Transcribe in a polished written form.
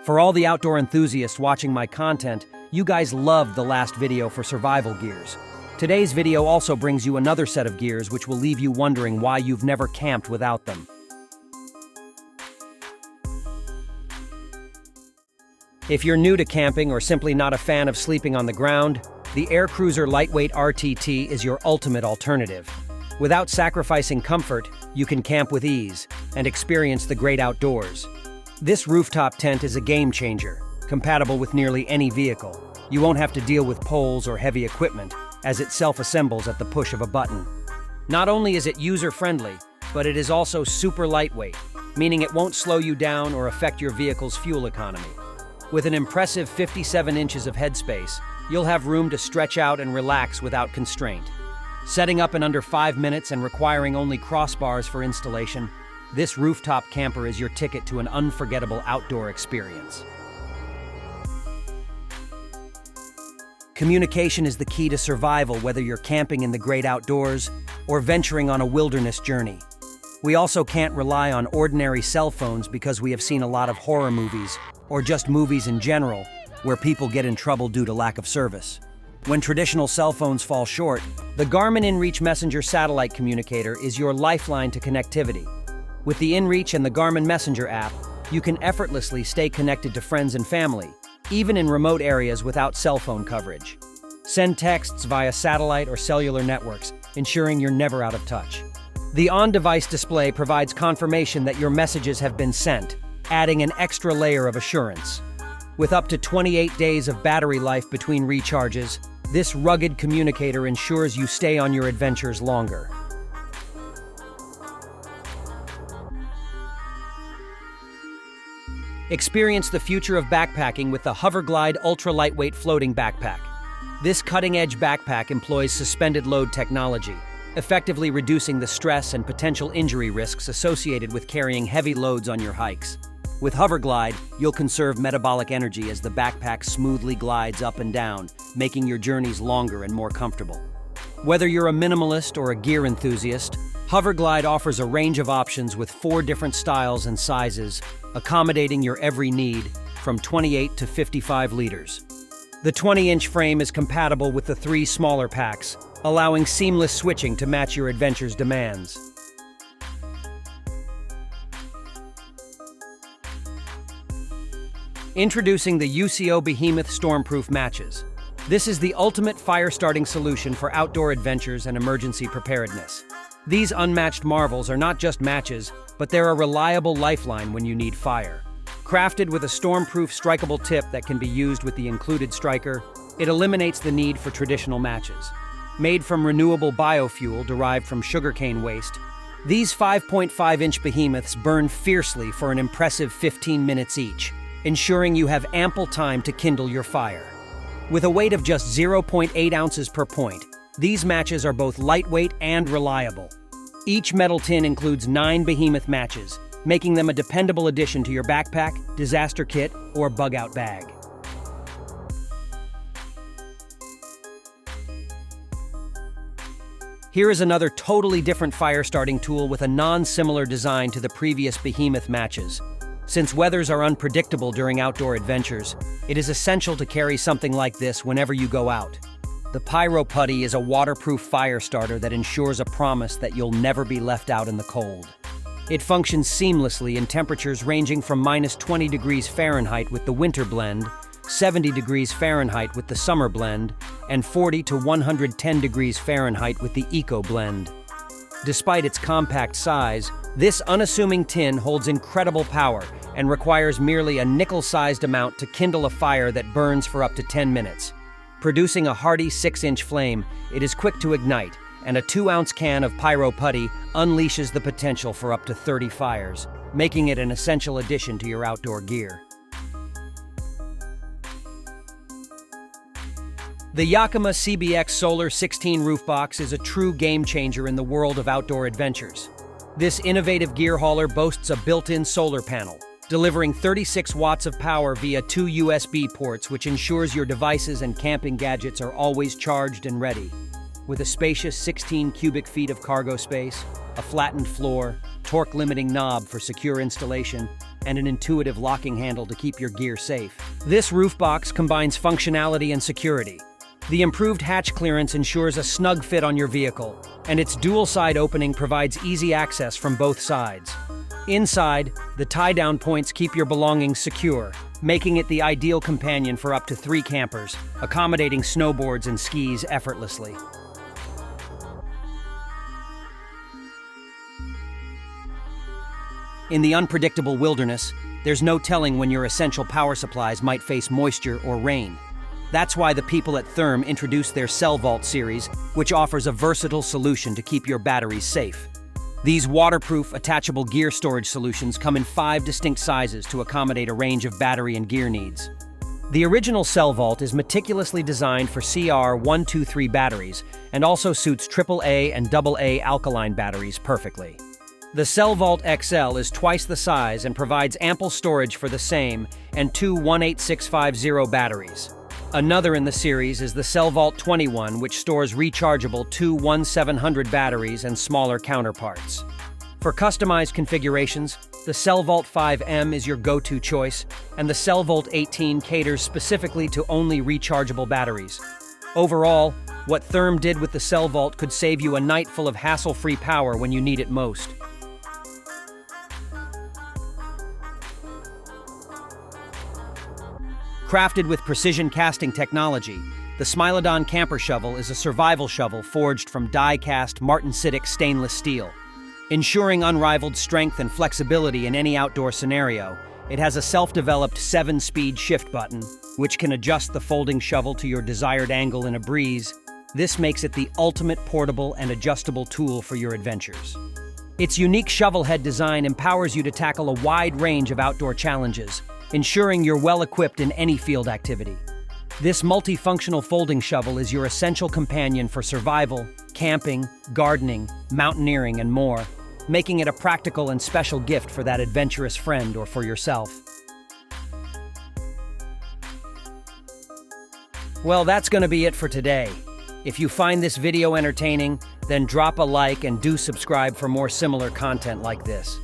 For all the outdoor enthusiasts watching my content, you guys loved the last video for survival gears. Today's video also brings you another set of gears which will leave you wondering why you've never camped without them. If you're new to camping or simply not a fan of sleeping on the ground, the Air Cruiser Lightweight RTT is your ultimate alternative. Without sacrificing comfort, you can camp with ease and experience the great outdoors. This rooftop tent is a game changer, compatible with nearly any vehicle. You won't have to deal with poles or heavy equipment, as it self-assembles at the push of a button. Not only is it user-friendly, but it is also super lightweight, meaning it won't slow you down or affect your vehicle's fuel economy. With an impressive 57 inches of headspace, you'll have room to stretch out and relax without constraint. Setting up in under 5 minutes and requiring only crossbars for installation, this rooftop camper is your ticket to an unforgettable outdoor experience. Communication is the key to survival, whether you're camping in the great outdoors or venturing on a wilderness journey. We also can't rely on ordinary cell phones because we have seen a lot of horror movies, or just movies in general, where people get in trouble due to lack of service. When traditional cell phones fall short, the Garmin inReach Messenger satellite communicator is your lifeline to connectivity. With the inReach and the Garmin Messenger app, you can effortlessly stay connected to friends and family, even in remote areas without cell phone coverage. Send texts via satellite or cellular networks, ensuring you're never out of touch. The on-device display provides confirmation that your messages have been sent, adding an extra layer of assurance. With up to 28 days of battery life between recharges, this rugged communicator ensures you stay on your adventures longer. Experience the future of backpacking with the HoverGlide ultra-lightweight floating backpack. This cutting-edge backpack employs suspended load technology, effectively reducing the stress and potential injury risks associated with carrying heavy loads on your hikes. With HoverGlide, you'll conserve metabolic energy as the backpack smoothly glides up and down, making your journeys longer and more comfortable. Whether you're a minimalist or a gear enthusiast, HoverGlide offers a range of options with 4 different styles and sizes, accommodating your every need, from 28 to 55 liters. The 20-inch frame is compatible with the 3 smaller packs, allowing seamless switching to match your adventure's demands. Introducing the UCO Behemoth Stormproof matches. This is the ultimate fire-starting solution for outdoor adventures and emergency preparedness. These unmatched marvels are not just matches, but they're a reliable lifeline when you need fire. Crafted with a stormproof strikeable tip that can be used with the included striker, it eliminates the need for traditional matches. Made from renewable biofuel derived from sugarcane waste, these 5.5-inch behemoths burn fiercely for an impressive 15 minutes each, ensuring you have ample time to kindle your fire. With a weight of just 0.8 ounces per point, these matches are both lightweight and reliable. Each metal tin includes 9 behemoth matches, making them a dependable addition to your backpack, disaster kit, or bug-out bag. Here is another totally different fire-starting tool with a non-similar design to the previous behemoth matches. Since weathers are unpredictable during outdoor adventures, it is essential to carry something like this whenever you go out. The Pyro Putty is a waterproof fire starter that ensures a promise that you'll never be left out in the cold. It functions seamlessly in temperatures ranging from -20 degrees Fahrenheit with the winter blend, 70 degrees Fahrenheit with the summer blend, and 40 to 110 degrees Fahrenheit with the eco blend. Despite its compact size, this unassuming tin holds incredible power and requires merely a nickel-sized amount to kindle a fire that burns for up to 10 minutes. Producing a hearty 6-inch flame, it is quick to ignite, and a 2-ounce can of Pyro Putty unleashes the potential for up to 30 fires, making it an essential addition to your outdoor gear. The Yakima CBX Solar 16 roof box is a true game changer in the world of outdoor adventures. This innovative gear hauler boasts a built-in solar panel, delivering 36 watts of power via 2 USB ports, which ensures your devices and camping gadgets are always charged and ready. With a spacious 16 cubic feet of cargo space, a flattened floor, torque-limiting knob for secure installation, and an intuitive locking handle to keep your gear safe. This roof box combines functionality and security. The improved hatch clearance ensures a snug fit on your vehicle, and its dual-side opening provides easy access from both sides. Inside, the tie-down points keep your belongings secure, making it the ideal companion for up to 3 campers, accommodating snowboards and skis effortlessly. In the unpredictable wilderness, there's no telling when your essential power supplies might face moisture or rain. That's why the people at Therm introduced their CellVault Series, which offers a versatile solution to keep your batteries safe. These waterproof, attachable gear storage solutions come in 5 distinct sizes to accommodate a range of battery and gear needs. The original CellVault is meticulously designed for CR123 batteries and also suits AAA and AA alkaline batteries perfectly. The CellVault XL is twice the size and provides ample storage for the same and 2 18650 batteries. Another in the series is the CellVault 21, which stores rechargeable 2 1700 batteries and smaller counterparts. For customized configurations, the CellVault 5M is your go-to choice, and the CellVault 18 caters specifically to only rechargeable batteries. Overall, what Therm did with the CellVault could save you a night full of hassle-free power when you need it most. Crafted with precision casting technology, the Smilodon camper shovel is a survival shovel forged from die-cast martensitic stainless steel. Ensuring unrivaled strength and flexibility in any outdoor scenario, it has a self-developed 7-speed shift button, which can adjust the folding shovel to your desired angle in a breeze. This makes it the ultimate portable and adjustable tool for your adventures. Its unique shovel head design empowers you to tackle a wide range of outdoor challenges, ensuring you're well-equipped in any field activity. This multifunctional folding shovel is your essential companion for survival, camping, gardening, mountaineering, and more, making it a practical and special gift for that adventurous friend or for yourself. Well, that's going to be it for today. If you find this video entertaining, then drop a like and do subscribe for more similar content like this.